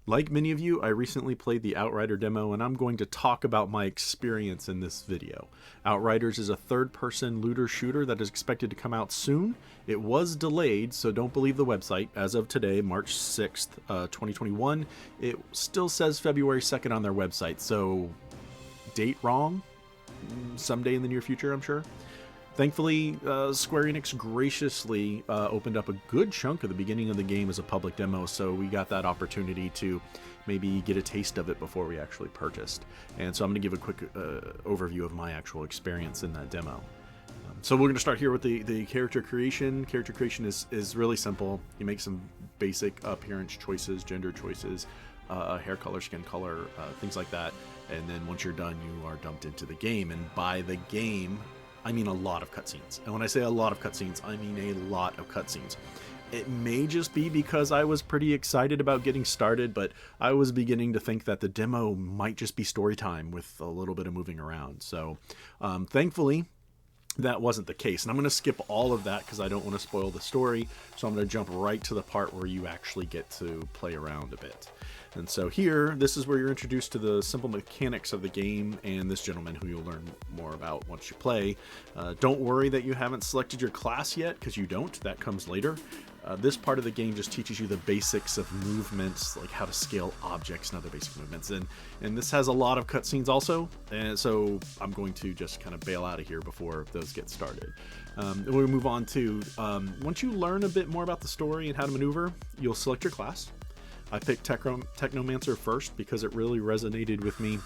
Like many of you, I recently played the Outrider demo, and I'm going to talk about my experience in this video. Outriders is a third-person looter shooter that is expected to come out soon. It was delayed, so don't believe the website. As of today, March 6th, 2021, it still says February 2nd on their website, so date wrong? Someday in the near future, I'm sure. Thankfully, Square Enix graciously opened up a good chunk of the beginning of the game as a public demo, so we got that opportunity to maybe get a taste of it before we actually purchased. And so I'm going to give a quick overview of my actual experience in that demo. So we're going to start here with the character creation. Character creation is really simple. You make some basic appearance choices, gender choices, hair color, skin color, things like that. And then once you're done, you are dumped into the game. And by the game, I mean a lot of cutscenes. And when I say a lot of cutscenes, I mean a lot of cutscenes. It may just be because I was pretty excited about getting started, but I was beginning to think that the demo might just be story time with a little bit of moving around. So thankfully, that wasn't the case. And I'm going to skip all of that because I don't want to spoil the story. So I'm going to jump right to the part where you actually get to play around a bit. And so here, this is where you're introduced to the simple mechanics of the game and this gentleman who you'll learn more about once you play. Don't worry that you haven't selected your class yet, because you don't. That comes later. This part of the game just teaches you the basics of movements, like how to scale objects and other basic movements. And this has a lot of cutscenes also, and so I'm going to just kind of bail out of here before those get started. We'll move on to, once you learn a bit more about the story and how to maneuver, you'll select your class. I picked Technomancer first because it really resonated with me.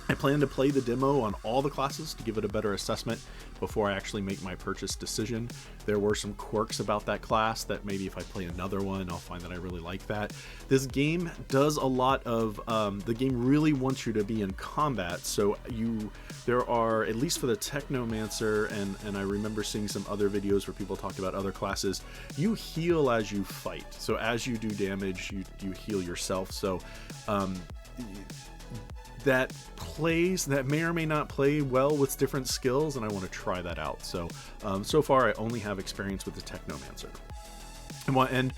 I plan to play the demo on all the classes to give it a better assessment before I actually make my purchase decision. There were some quirks about that class that maybe if I play another one, I'll find that I really like that. This game does a lot of, the game really wants you to be in combat. So there are, at least for the Technomancer, and I remember seeing some other videos where people talked about other classes, you heal as you fight. So as you do damage, you heal yourself. So, that may or may not play well with different skills, and I want to try that out. So so far I only have experience with the Technomancer, and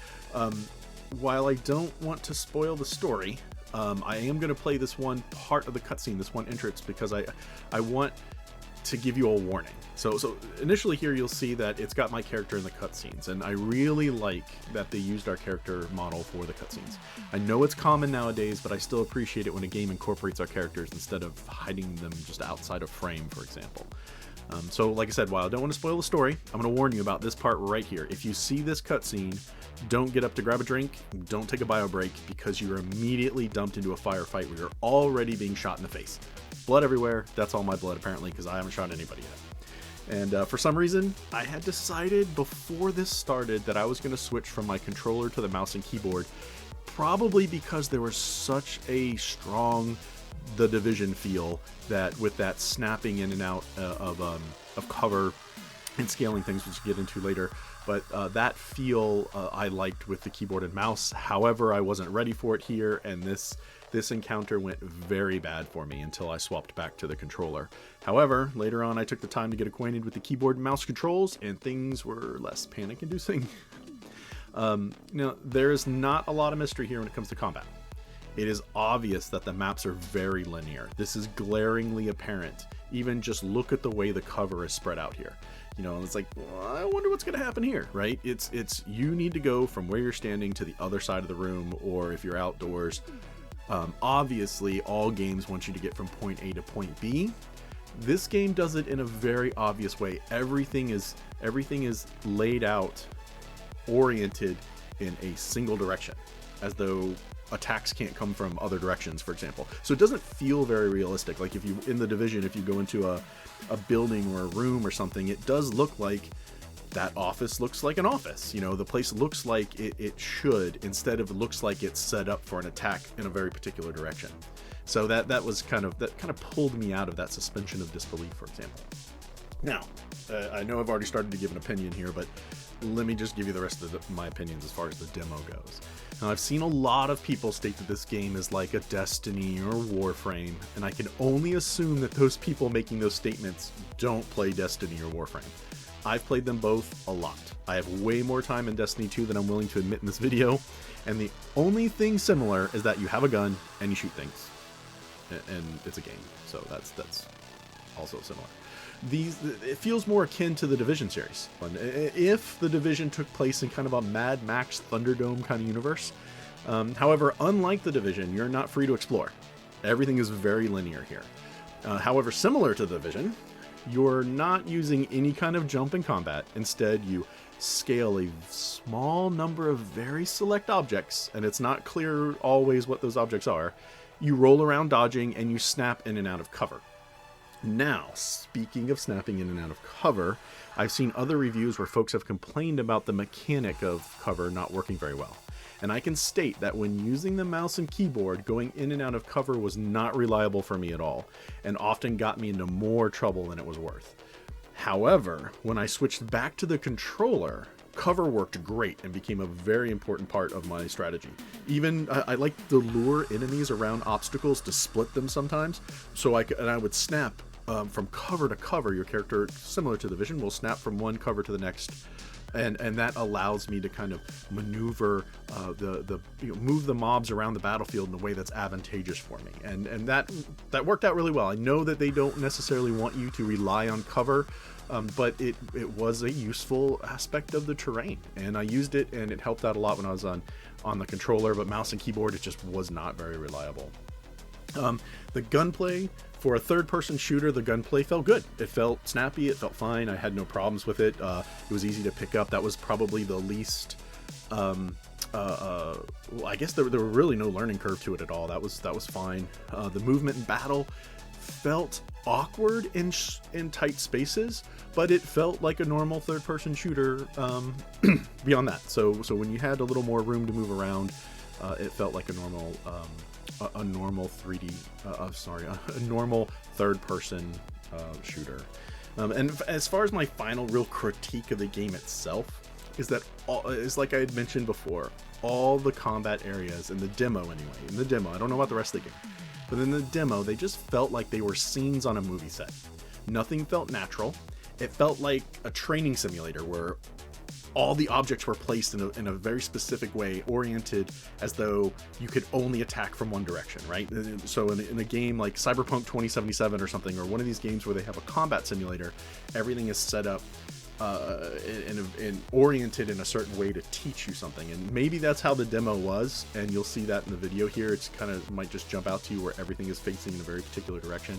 while I don't want to spoil the story, I am going to play this one part of the cutscene, this one entrance, because I want to give you a warning. So initially here you'll see that it's got my character in the cutscenes, and I really like that they used our character model for the cutscenes. I know it's common nowadays, but I still appreciate it when a game incorporates our characters instead of hiding them just outside of frame, for example. So like I said, while I don't want to spoil the story, I'm going to warn you about this part right here. If you see this cutscene, don't get up to grab a drink, don't take a bio break, because you're immediately dumped into a firefight where you're already being shot in the face. Blood everywhere. That's all my blood apparently, because I haven't shot anybody yet. And for some reason, I had decided before this started that I was going to switch from my controller to the mouse and keyboard, probably because there was such a strong The Division feel that with that snapping in and out of cover and scaling things, which we'll get into later. But that feel I liked with the keyboard and mouse. However, I wasn't ready for it here, and this encounter went very bad for me until I swapped back to the controller. However, later on I took the time to get acquainted with the keyboard and mouse controls, and things were less panic-inducing. Now, there is not a lot of mystery here when it comes to combat. It is obvious that the maps are very linear. This is glaringly apparent. Even just look at the way the cover is spread out here. You know, it's like, well, I wonder what's going to happen here, right? It's you need to go from where you're standing to the other side of the room, or if you're outdoors. Obviously, all games want you to get from point A to point B. This game does it in a very obvious way. Everything is laid out, oriented in a single direction, as though attacks can't come from other directions, for example. So it doesn't feel very realistic. Like if you, in The Division, if you go into a building or a room or something, it does look like that office looks like an office. You know, the place looks like it should, instead of looks like it's set up for an attack in a very particular direction. So that kind of pulled me out of that suspension of disbelief, for example. Now, I know I've already started to give an opinion here, but let me just give you the rest of my opinions as far as the demo goes. Now, I've seen a lot of people state that this game is like a Destiny or Warframe, and I can only assume that those people making those statements don't play Destiny or Warframe. I've played them both a lot. I have way more time in Destiny 2 than I'm willing to admit in this video, And the only thing similar is that you have a gun and you shoot things, and it's a game. So that's also similar. It feels more akin to the Division series. If the Division took place in kind of a Mad Max Thunderdome kind of universe. However, unlike the Division, you're not free to explore. Everything is very linear here. However, similar to the Division, you're not using any kind of jump in combat. Instead, you scale a small number of very select objects, and it's not clear always what those objects are. You roll around dodging, and you snap in and out of cover. Now, speaking of snapping in and out of cover, I've seen other reviews where folks have complained about the mechanic of cover not working very well. And I can state that when using the mouse and keyboard, going in and out of cover was not reliable for me at all, and often got me into more trouble than it was worth. However, when I switched back to the controller, cover worked great and became a very important part of my strategy. Even I like to lure enemies around obstacles to split them sometimes, so I would snap from cover to cover. Your character, similar to the Division, will snap from one cover to the next, and that allows me to kind of maneuver move the mobs around the battlefield in a way that's advantageous for me, and that worked out really well. I know that they don't necessarily want you to rely on cover, but it was a useful aspect of the terrain, and I used it, and it helped out a lot when I was on the controller. But mouse and keyboard, it just was not very reliable. The gunplay, for a third-person shooter, the gunplay felt good. It felt snappy. It felt fine. I had no problems with it. It was easy to pick up. That was probably the least. Well, I guess there were really no learning curve to it at all. That was fine. The movement in battle felt awkward in tight spaces, but it felt like a normal third-person shooter. Beyond that, so when you had a little more room to move around, it felt like a normal. A normal 3D, a normal third-person shooter. And as far as my final real critique of the game itself, is like I had mentioned before, all the combat areas in the demo I don't know about the rest of the game, but in the demo, they just felt like they were scenes on a movie set. Nothing felt natural. It felt like a training simulator where all the objects were placed in a very specific way, oriented as though you could only attack from one direction, right? So in a game like Cyberpunk 2077 or something, or one of these games where they have a combat simulator, everything is set up and oriented in a certain way to teach you something. And maybe that's how the demo was, and you'll see that in the video here. It's kind of might just jump out to you where everything is facing in a very particular direction.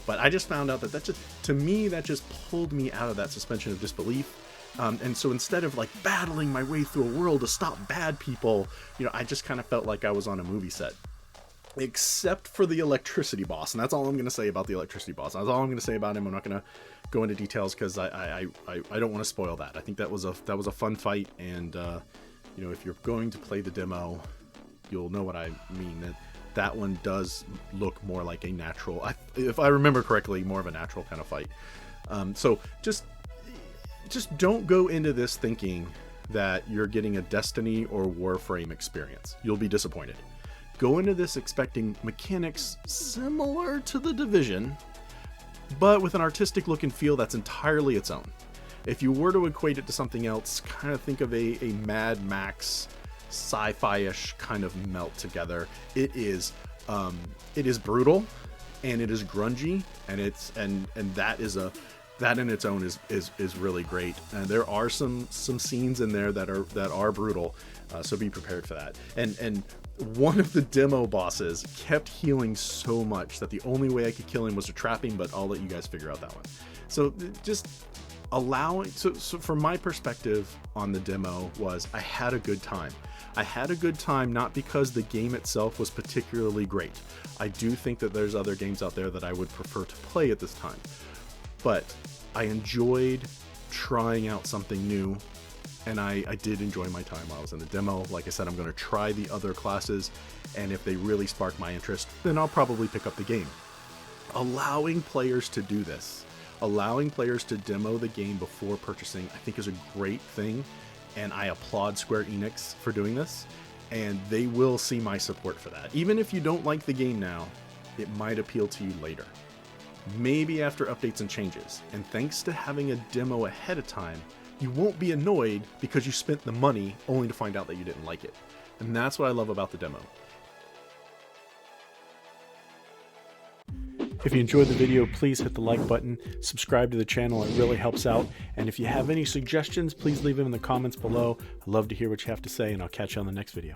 But I just found out that to me, that just pulled me out of that suspension of disbelief. And so instead of like battling my way through a world to stop bad people, I just kind of felt like I was on a movie set. Except for the electricity boss, and that's all I'm going to say about the electricity boss. That's all I'm going to say about him. I'm not going to go into details because I don't want to spoil that. I think that was a fun fight, and if you're going to play the demo, you'll know what I mean. That one does look more like a natural, if I remember correctly, more of a natural kind of fight. So just don't go into this thinking that you're getting a Destiny or Warframe experience. You'll be disappointed. Go into this expecting mechanics similar to the Division, but with an artistic look and feel that's entirely its own. If you were to equate it to something else, kind of think of a Mad Max sci-fi-ish kind of melt together. It is brutal, and it is grungy, and that in its own is really great. And there are some scenes in there that are brutal, so be prepared for that. And one of the demo bosses kept healing so much that the only way I could kill him was to trap him, but I'll let you guys figure out that one. So just allowing, so from my perspective on the demo was I had a good time. I had a good time not because the game itself was particularly great. I do think that there's other games out there that I would prefer to play at this time. But I enjoyed trying out something new, and I did enjoy my time while I was in the demo. Like I said, I'm going to try the other classes, and if they really spark my interest, then I'll probably pick up the game. Allowing players to do this, allowing players to demo the game before purchasing, I think is a great thing, and I applaud Square Enix for doing this, and they will see my support for that. Even if you don't like the game now, it might appeal to you later. Maybe after updates and changes. And thanks to having a demo ahead of time, you won't be annoyed because you spent the money only to find out that you didn't like it. And that's what I love about the demo. If you enjoyed the video, please hit the like button, subscribe to the channel, it really helps out. And if you have any suggestions, please leave them in the comments below. I'd love to hear what you have to say, and I'll catch you on the next video.